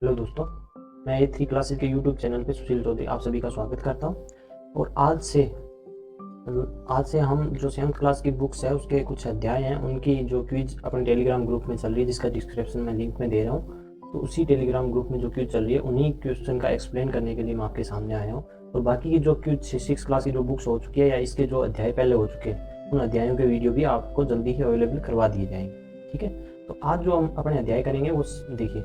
Hello दोस्तों, मैं ए three classes के यूट्यूब चैनल पे सुशील चौधरी आप सभी का स्वागत करता हूँ। और आज से हम जो 7th क्लास की बुक्स है उसके कुछ अध्याय हैं, उनकी जो क्विज अपने टेलीग्राम ग्रुप में चल रही है, जिसका डिस्क्रिप्शन में लिंक में दे रहा हूँ। तो उसी टेलीग्राम ग्रुप में जो क्विज चल रही है उन्हीं क्वेश्चन का एक्सप्लेन करने के लिए मैं आपके सामने आया हूँ। और बाकी की जो क्विज 6 क्लास की जो बुक्स हो चुकी है या इसके जो अध्याय पहले हो चुके हैं उन अध्यायों के वीडियो भी आपको जल्दी ही अवेलेबल करवा दिए जाएंगे। ठीक है, तो आज जो हम अपने अध्याय करेंगे वो देखिए,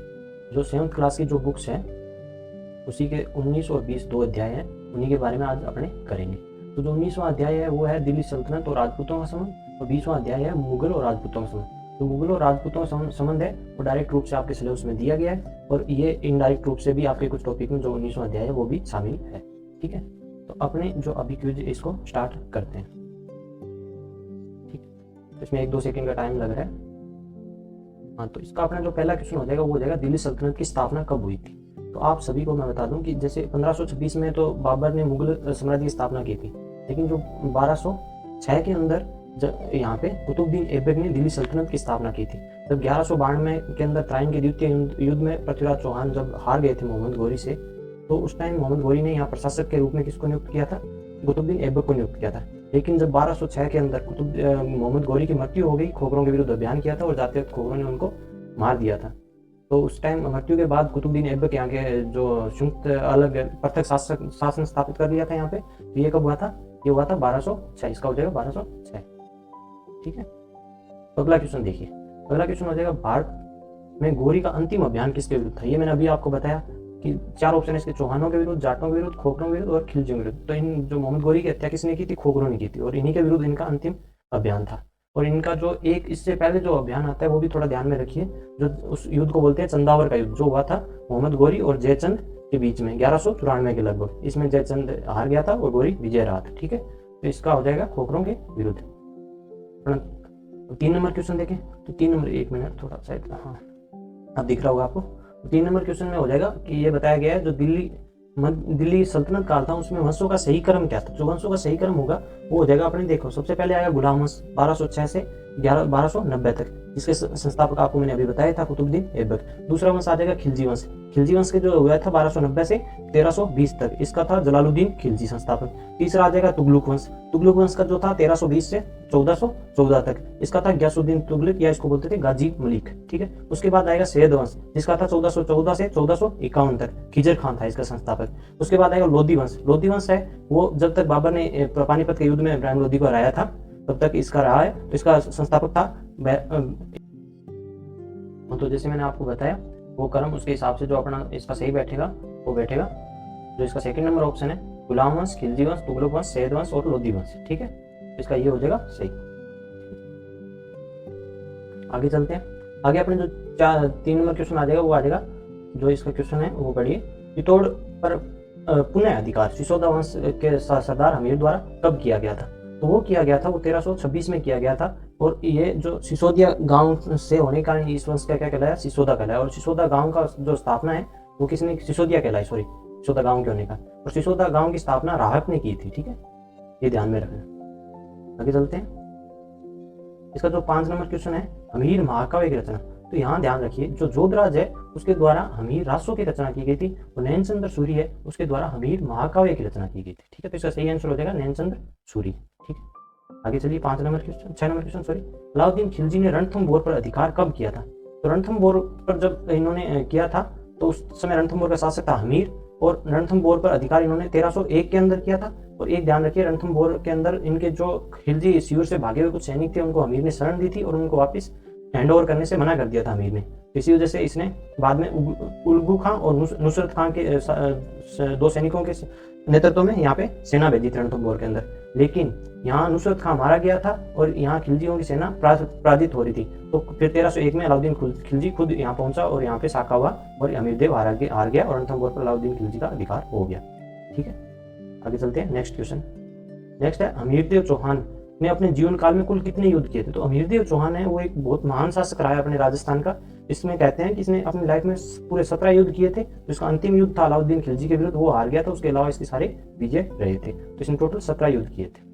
जो 7th क्लास की जो बुक्स हैं उसी के 19 और 20 दो अध्याय हैं, उन्हीं के बारे में आज अपने करेंगे। तो जो 19वां अध्याय है वो है दिल्ली सल्तनत और राजपूतों का संबंध, और 20वां अध्याय है मुगल और राजपूतों का संबंध। तो मुगल और राजपूतों का संबंध है वो डायरेक्ट रूप से आपके सिलेबस में दिया गया है, और ये इनडायरेक्ट रूप से भी आपके कुछ टॉपिक में जो 19वां अध्याय है वो भी शामिल है। ठीक है, तो अपने जो अभी क्विज इसको स्टार्ट करते हैं। ठीक, तो इसमें 1-2 सेकेंड का टाइम लग रहा है। हाँ, तो इसका अपना जो पहला क्वेश्चन हो जाएगा वो हो जाएगा दिल्ली सल्तनत की स्थापना कब हुई थी। तो आप सभी को मैं बता दूं कि जैसे 1526 में तो बाबर ने मुगल साम्राज्य की स्थापना की थी, लेकिन जो 1206 के अंदर यहाँ पे कुतुबुद्दीन ऐबक ने दिल्ली सल्तनत की स्थापना की थी। जब 1192 के अंदर त्राइन के द्वितीय युद्ध में पृथ्वीराज चौहान जब हार गए थे मोहम्मद घोरी से, तो उस टाइम मोहम्मद घोरी ने यहाँ प्रशासक के रूप में किसको नियुक्त किया था? कुतुबुद्दीन ऐबक को नियुक्त किया था। लेकिन जब 1206 के अंदर मोहम्मद घोरी की मृत्यु हो गई, खोखरों के विरुद्ध अभियान किया था और जाते वक्त खोखरों ने उनको मार दिया था। तो उस टाइम मृत्यु के बाद कुतुबुद्दीन ऐबक यहाँ के जो संयुक्त अलग पृथक शासन स्थापित कर लिया था यहाँ पे। तो ये कब हुआ था? ये हुआ था 1206। इसका हो जाएगा 1206। ठीक है, तो अगला क्वेश्चन देखिए। अगला क्वेश्चन हो जाएगा भारत में घोरी का अंतिम अभियान किसके विरुद्ध था? ये मैंने अभी आपको बताया कि 4 ऑप्शन है इसके, चौहानों के विरुद्ध, जाटों के विरुद्ध, खोखरों के विरुद्ध और खिलजियों के विरुद्ध। तो इन जो मोहम्मद घोरी की हत्या किसने की थी? खोखरों ने की थी, और इन्हीं के विरुद्ध इनका अंतिम अभियान था। और इनका जो एक इससे पहले जो अभियान आता है वो भी थोड़ा ध्यान में रखिए, जो उस युद्ध को बोलते हैं चंदावर का युद्ध, जो हुआ था मोहम्मद घोरी और जयचंद के बीच में 1194 के लगभग। इसमें जयचंद हार गया था और घोरी विजय रहा था। ठीक है, तो इसका हो जाएगा खोखरों के विरुद्ध। 3 नंबर क्वेश्चन देखें। तो 3 नंबर, 1 मिनट थोड़ा सा, हाँ अब दिख रहा होगा आपको। 3 नंबर क्वेश्चन में हो जाएगा कि ये बताया गया है जो दिल्ली सल्तनत काल था उसमें वंशों का सही क्रम क्या था। जो वंशों का सही क्रम होगा वो हो जाएगा अपने, देखो सबसे पहले आएगा गुलाम वंश 1206 से 1290 तक, जिसके संस्थापक आपको मैंने अभी बताया था कुतुबुद्दीन ऐबक। दूसरा वंश आ जाएगा खिलजी वंश। खिलजी वंश के जो हुआ था 1290 से 1320 तक, इसका था जलालुद्दीन खिलजी संस्थापक। तीसरा आ जाएगा तुगलक वंश। तुगलक वंश का जो था 1320 से 1414 तक, इसका था गयासुद्दीन तुगलक, या इसको बोलते थे गाजी मलिक। ठीक है, उसके बाद आएगा सैयद वंश, जिसका था 1414 से 1451 तक, खिजर खान था इसका संस्थापक। उसके बाद आएगा लोधी वंश। लोधी वंश है वो जब तक बाबर ने पानीपत के युद्ध में इब्राहिम लोधी को हराया था तब तक इसका रहा है। तो इसका संस्थापक था तो जैसे मैंने आपको बताया वो क्रम उसके हिसाब से जो अपना इसका सही बैठेगा वो बैठेगा। जो इसका सेकंड नंबर ऑप्शन है गुलाम वंश, खिलजी वंश, तुगलक वंश, सैयद वंश और लोधी वंश। ठीक है, इसका ये हो जाएगा सही। आगे चलते हैं। आगे अपने जो 3 नंबर क्वेश्चन आ जाएगा वो आ जाएगा, जो इसका क्वेश्चन है वो पढ़िए। चित्तौड़ पर पुनः अधिकार सिसोदा वंश के सरदार हमीर द्वारा कब किया गया था? तो वो किया गया था वो 1326 में किया गया था। और ये जो सिसोदिया गांव से होने के कारण इस वंश का क्या कहलाया? सिसोदा कहलाया। और सिसोदा गांव का जो स्थापना है वो किसने? सिसोदिया कहलाई, सॉरी, सिसोदा गांव के होने का। और सिसोदा गांव की स्थापना राहत ने की थी। ठीक है, ये ध्यान में रखना। आगे चलते हैं। इसका जो 5 नंबर क्वेश्चन है हमीर महाकाव्य की रचना। तो यहाँ ध्यान रखिए, जो जोधराज है उसके द्वारा हमीर रासों की रचना की गई थी, और नैनचंद्र सूरी है उसके द्वारा हमीर महाकाव्य की रचना की गई थी। ठीक है, तो इसका सही आंसर हो जाएगा नैनचंद्र सूरी। ठीक है, आगे चलिए 6 number question sorry. Alauddin Khilji ने रणथंभौर पर अधिकार कब किया था? तो रणथंभौर पर जब इन्होंने किया था तो उस समय रणथंभौर का शासक था हमीर, और रणथंभौर पर अधिकार इन्होंने 1301 के अंदर किया था। और एक ध्यान रखिए, रणथंभौर के अंदर इनके जो खिलजी शिविर से भागे हुए कुछ सैनिक थे उनको हमीर ने शरण दी थी और उनको वापस हैंड ओवर करने से मना कर दिया था हमीर ने। इसी वजह से इसने बाद में उल्गू खां और नुसरत खां के 2 सैनिकों के नेतृत्व में यहाँ पे सेना भेजी थी रणथंभौर के अंदर। लेकिन यहाँ नुसरत खां मारा गया था और यहाँ खिलजियों की सेना पराजित हो रही थी। तो फिर 1301 में अलाउद्दीन खिलजी खुद यहाँ पहुंचा और यहाँ पे साका हुआ और हमीर देव हार गया और रणथंभौर पर अलाउद्दीन खिलजी का अधिकार हो गया। ठीक है, आगे चलते हैं। नेक्स्ट क्वेश्चन नेक्स्ट है हमीरदेव चौहान ने अपने जीवन काल में कुल कितने युद्ध किए थे? तो हमीरदेव चौहान है वो एक बहुत महान शासक रहा है अपने राजस्थान का। इसमें कहते हैं कि इसने अपनी लाइफ में पूरे 17 युद्ध किए थे। इसका अंतिम युद्ध था अलाउद्दीन खिलजी के विरुद्ध, वो हार गया था। उसके अलावा इसके सारे विजय रहे थे। तो इसने टोटल 17 युद्ध किए थे।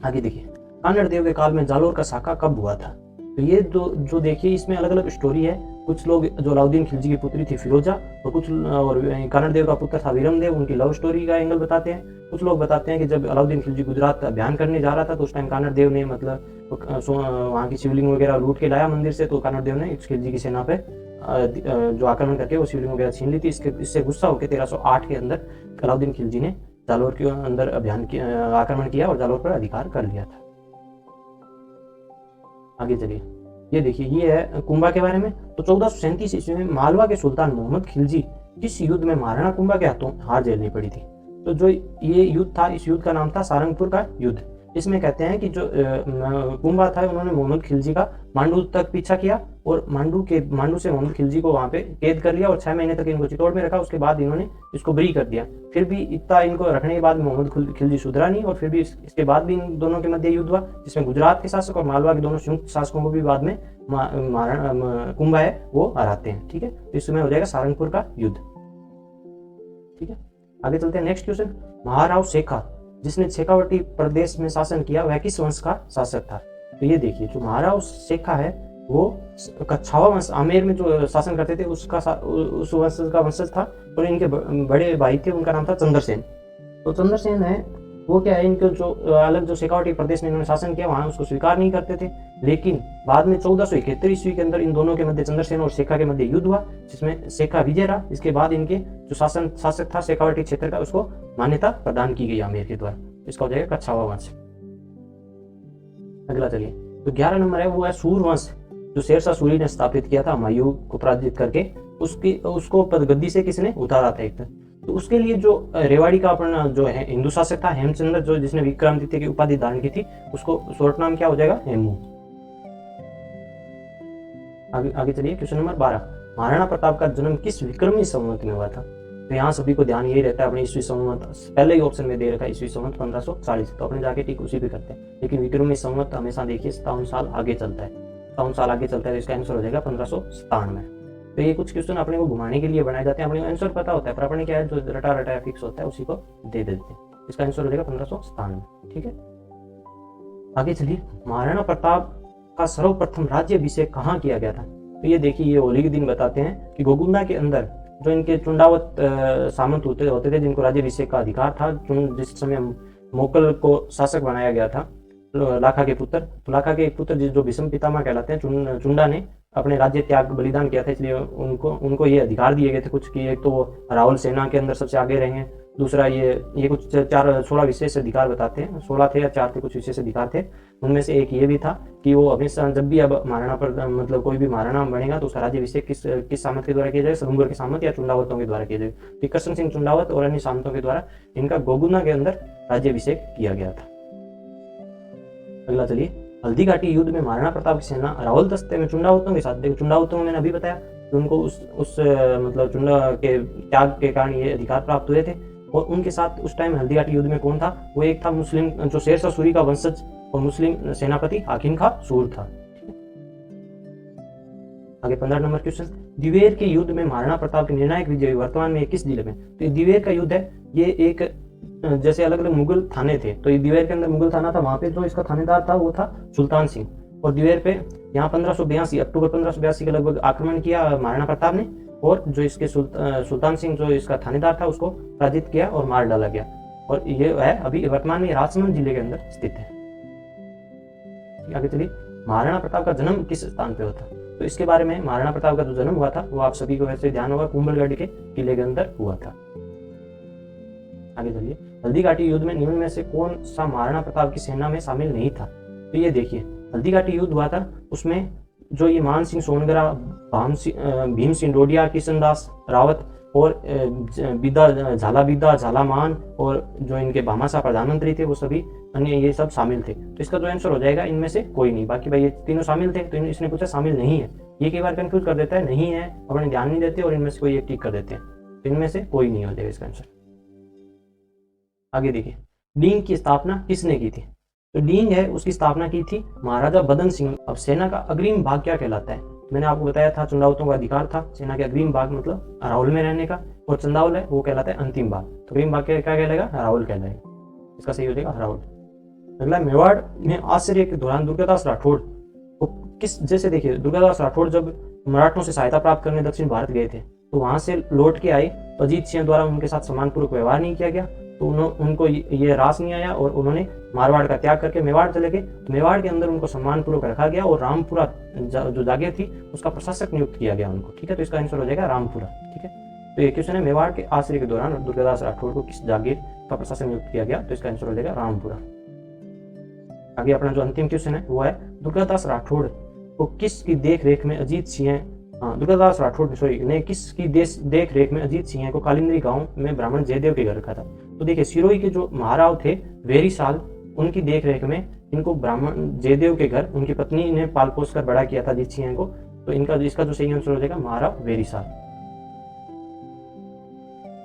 आगे देखिए, कानड़ देव के काल में जालोर का साका कब हुआ था? तो ये जो देखिए इसमें अलग अलग स्टोरी है। कुछ लोग जो अलाउद्दीन खिलजी की पुत्री थी फिरोजा, और कर्णदेव देव का पुत्र था वीरमदेव, उनकी लव स्टोरी का एंगल बताते हैं। कुछ लोग बताते हैं कि जब अलाउद्दीन खिलजी गुजरात का अभियान करने जा रहा था तो उस टाइम कर्णदेव ने मतलब वहाँ की शिवलिंग वगैरह लूट के लाया मंदिर से, तो कर्णदेव ने इस खिलजी की सेना पे जो आक्रमण करके वो शिवलिंग वगैरह छीन ली थी। इससे गुस्सा होकर 1308 के अंदर अलाउद्दीन खिलजी ने जालौर के अंदर आक्रमण किया और जालौर पर अधिकार कर लिया था। आगे चलिए, ये देखिए, ये है कुंभा के बारे में। तो 1437 ईस्वी में मालवा के सुल्तान मोहम्मद खिलजी जिस युद्ध में महाराणा कुंभा के हाथों हार झेलनी पड़ी थी, तो जो ये युद्ध था, इस युद्ध का नाम था सारंगपुर का युद्ध। इसमें कहते हैं कि जो कुंभा था, उन्होंने मोहम्मद खिलजी का मांडू तक पीछा किया और मांडू से मोहम्मद खिलजी को वहां पे कैद कर लिया और 6 महीने तक इनको चित्तौड़ में रखा। उसके बाद इन्होंने इसको बरी कर दिया। फिर भी इतना इनको रखने के बाद मोहम्मद खिलजी सुधरा नहीं और फिर भी इसके बाद भी इन दोनों के मध्य युद्ध हुआ, जिसमें गुजरात के शासक और मालवा के दोनों संयुक्त शासकों को भी बाद में कुंभा है वो हराते हैं। ठीक है, तो इस समय हो जाएगा सारंगपुर का युद्ध। ठीक है, आगे चलते हैं। नेक्स्ट क्वेश्चन, महाराव शेखा जिसने शेखावटी प्रदेश में शासन किया वह किस वंश का शासक था? तो ये देखिए, जो महाराव शेखा है वो कच्छावा वंश, आमेर में जो शासन करते थे उस वंश का वंशज था, और इनके बड़े भाई थे, उनका नाम था चंद्रसेन। तो चंद्रसेन है वो क्या है, इनके जो अलग जो शेखावटी प्रदेश में इन्होंने शासन किया वहां उसको स्वीकार नहीं करते थे। लेकिन बाद में 1471 ईस्वी के अंदर इन दोनों के मध्य, चंद्रसेन और शेखा के मध्य युद्ध हुआ, जिसमें शेखा विजय रहा। इसके बाद इनके जो शासक था शेखावटी क्षेत्र का, उसको मान्यता प्रदान की गई आमेर के द्वारा। इसका हो जाएगा कच्छावा वंश। अगला चलिए, तो 11 नंबर है वो है सूर वंश, जो शेरशाह सूरी ने स्थापित किया था हुमायूं को पराजित करके। उसको पदगद्दी से किसने उतारा था एक तरह। तो उसके लिए जो रेवाड़ी का अपना जो है हिंदू शासक था हेमचंद्र, जो जिसने विक्रमादित्य की उपाधि धारण की थी, उसको शॉर्ट नाम क्या हो जाएगा, हेमू। आगे चलिए, क्वेश्चन नंबर 12, महाराणा प्रताप का जन्म किस विक्रमी संवत में हुआ था? तो यहाँ सभी को ध्यान यही रहता है, अपने ईस्वी संवत पहले ही ऑप्शन में दे रखा है, ईस्वी संवत 1540, तो अपने जाके ठीक उसी पे करते हैं। लेकिन विक्रमी संवत हमेशा देखिए 57 साल आगे चलता है, 57 साल आगे चलता है, तो इसका आंसर हो जाएगा 1597। तो ये कुछ क्वेश्चन अपने को घुमाने के लिए बनाए जाते हैं, अपने को आंसर पता होता है, पर अपने क्या है, जो रटा फिक्स होता है उसी को दे देते हैं। इसका आंसर हो जाएगा 1597। ठीक है, आगे चलिए, महाराणा प्रताप का सर्वप्रथम राज्याभिषेक कहाँ किया गया था? तो ये देखिए, ये होली के दिन बताते हैं कि गोगुंदा के अंदर जो इनके चुंडावत सामंत होते थे, जिनको राज्याभिषेक का अधिकार था, जिस समय मोकल को शासक बनाया गया था, लाखा के पुत्र, तो लाखा के एक पुत्र जो भीष्म पितामह कहलाते हैं, चुंडा ने अपने राज्य त्याग बलिदान किया था, इसलिए उनको ये अधिकार दिए गए थे कुछ कि एक तो राहुल सेना के अंदर सबसे आगे रहे हैं, दूसरा ये कुछ 16 विशेष अधिकार बताते हैं, 16 थे या 4 थे कुछ विशेष अधिकार थे। उनमें से एक ये भी था कि वो हमेशा जब भी अब महाराणा पर मतलब कोई भी महाराणा बनेगा तो उसका राज्याभिषेक किस सामंत के द्वारा किया जाएगा, सदुमगढ़ के सामंत या चुंडावतों के द्वारा किया जाएगा। कृष्ण सिंह चुंडावत और अन्य सामंतों के द्वारा इनका गोगुंदा के अंदर राज्याभिषेक किया गया था। अगला चलिए, हल्दी घाटी युद्ध में महाराणा प्रताप की सेना रावल दस्ते में चुंडावतों के साथ, देखो चुंडावतों में मैंने अभी बताया कि उनको उस मतलब चुंडा के त्याग के कारण ये अधिकार प्राप्त हुए थे, और उनके साथ उस टाइम हल्दी घाटी युद्ध में कौन था? वो एक था मुस्लिम जो शेरशाह सूरी का वंशज और मुस्लिम सेनापति हाकिम खां सूर था। आगे 15 नंबर क्वेश्चन, दिवेर के युद्ध में महाराणा प्रताप की निर्णायक विजय वर्तमान में किस जिले में? तो ये दिवेर का युद्ध है, ये एक जैसे अलग अलग मुगल थाने थे, तो ये दिवेर के अंदर मुगल थाना था, वहां पे जो इसका थानेदार था वो था सुल्तान सिंह, और दिवेर पे यहाँ 1582 अक्टूबर 1582 के लगभग आक्रमण किया महाराणा प्रताप ने, और जो इसके सुल्तान सिंह जो इसका थानेदार था उसको पराजित किया और मार डाला गया, और ये है अभी वर्तमान में राजसमंद जिले के अंदर स्थित है। आगे चलिए, महाराणा प्रताप का जन्म किस स्थान पे होता? तो इसके बारे में महाराणा प्रताप का जो जन्म हुआ था वो आप सभी को वैसे ध्यान होगा, कुंभलगढ़ के किले के अंदर हुआ था। आगे चलिए, हल्दी घाटी युद्ध में निम्न में से कौन सा महाराणा प्रताप की सेना में शामिल नहीं था? तो ये देखिए, हल्दी घाटी युद्ध हुआ था, उसमें जो ये मान सिंह सोनगरा, भीम सिंह डोडिया, किशनदास रावत और झाला झालामान और जो इनके भामाशाह प्रधानमंत्री थे वो सभी अन्य ये सब शामिल थे। तो इसका जो आंसर हो जाएगा इनमें से कोई नहीं। बाकी भाई ये तीनों शामिल थे, तो इसने पूछा शामिल नहीं है, ये कई बार कंफ्यूज कर देता है, नहीं है अपने ध्यान नहीं देते और इनमें से कोई एक टिक कर देते हैं, तो इनमें से कोई नहीं हो जाएगा इसका आंसर। आगे देखिए, डींग की स्थापना किसने की थी? तो डींग है उसकी स्थापना की थी महाराजा बदन सिंह। अब सेना का अग्रिम भाग क्या कहलाता है? मैंने आपको बताया था चुंडावतों का अधिकार था सेना के अग्रिम भाग मतलब राहुल में रहने का, और चंदावल है वो कहलाता है अंतिम भाग। तो अग्रिम भाग क्या कहलाएगा? राहुल कहलाएगा, इसका सही हो जाएगा राहुल। अगला, मेवाड़ में आश्चर्य के दौरान दुर्गादास राठौड़ को जैसे देखिए दुर्गादास राठौड़ जब मराठों से सहायता प्राप्त करने दक्षिण भारत गए थे, तो वहाँ से लौट के आए तो अजीत सिंह द्वारा उनके साथ सम्मानपूर्वक व्यवहार नहीं किया गया, तो उनको ये रास नहीं आया और उन्होंने मारवाड़ का त्याग करके मेवाड़ चले गए। मेवाड़ के अंदर उनको सम्मानपूर्वक रखा गया और रामपुरा जो जागीर थी उसका प्रशासक नियुक्त किया गया उनको, ठीक है। तो इसका आंसर हो जाएगा रामपुरा, ठीक है। तो ये क्वेश्चन है, मेवाड़ के आश्रय के दौरान दुर्गादास राठौड़ को किस जागीर का प्रशासक नियुक्त किया गया, तो इसका आंसर हो जाएगा रामपुरा। आगे अपना जो अंतिम क्वेश्चन है वो है, दुर्गादास राठौड़ को किसकी देख रेख में अजीत सिंह दुर्गादास राठौड़ ने किसकी देख रेख में अजीत सिंह को कालिंदी गांव में ब्राह्मण जयदेव के घर रखा था। तो देखिए, सिरोही के जो महाराव थे वेरी साल, उनकी देख रेख में इनको ब्राह्मण जयदेव के घर उनकी पत्नी ने पाल पोस कर बड़ा किया था अजीत सिंह को। तो इसका जो सही आंसर हो जाएगा महाराव वेरी साल।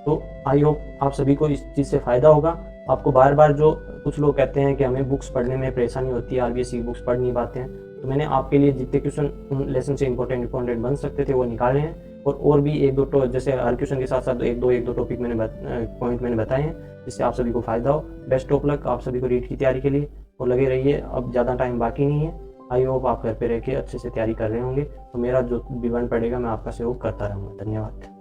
तो आई होप आप सभी को इस चीज़ से फायदा होगा। आपको बार बार जो कुछ लोग कहते हैं कि हमें बुक्स पढ़ने में परेशानी होती है, आरबीएससी की बुक्स पढ़ नहीं पाते हैं, तो मैंने आपके लिए जितने क्वेश्चन उन लेसन से इंपॉर्टेंट बन सकते थे वो निकाले हैं, और भी एक दो जैसे हर क्वेश्चन के साथ साथ एक दो टॉपिक पॉइंट मैंने बताए हैं, जिससे आप सभी को फायदा हो। बेस्ट ऑफ लक आप सभी को रीट की तैयारी के लिए, और लगे रहिए, अब ज़्यादा टाइम बाकी नहीं है। आई होप आप घर पे रह के अच्छे से तैयारी कर रहे होंगे। तो मेरा जो भी वन पड़ेगा मैं आपका सहयोग करता रहूँगा। धन्यवाद।